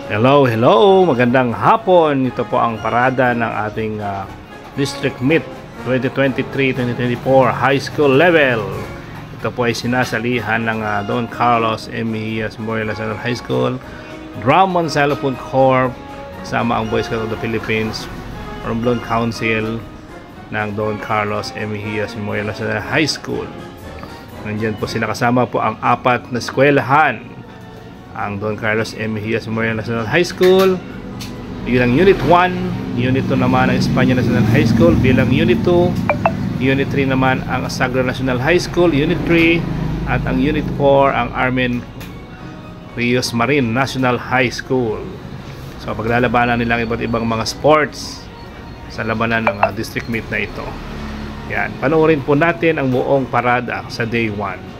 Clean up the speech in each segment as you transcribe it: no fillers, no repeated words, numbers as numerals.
Hello, hello! Magandang hapon. Ito po ang parada ng ating District Meet 2023-2024 High School Level. Ito po ay sinasalihan ng Don Carlos M. Mejias Memorial National High School, Drummond Xylophone Corps, kasama ang Boy Scouts of the Philippines, Romblon Council ng Don Carlos M. Mejias Memorial National High School. Nandiyan po sila, kasama po ang apat na eskwelahan. Ang Don Carlos M. Mejias Memorial National High School, yun ang Unit 1, Unit 2 naman ang Espanya National High School bilang Unit 2, Unit 3 naman ang Asagra National High School, Unit 3, at ang Unit 4 ang Armen Rios Marine National High School. So paglalabanan nilang iba't ibang mga sports sa labanan ng district meet na ito. Yan, panoorin po natin ang buong parada sa day 1.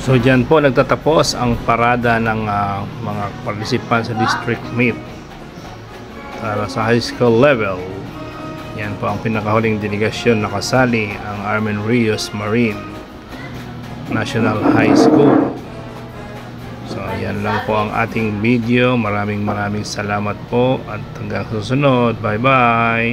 So dyan po nagtatapos ang parada ng mga participants sa district meet para sa high school level. Yan po ang pinakahuling delegasyon na kasali, ang Armen Rios Marine National High School. So yan lang po ang ating video. Maraming salamat po at hanggang susunod. Bye bye.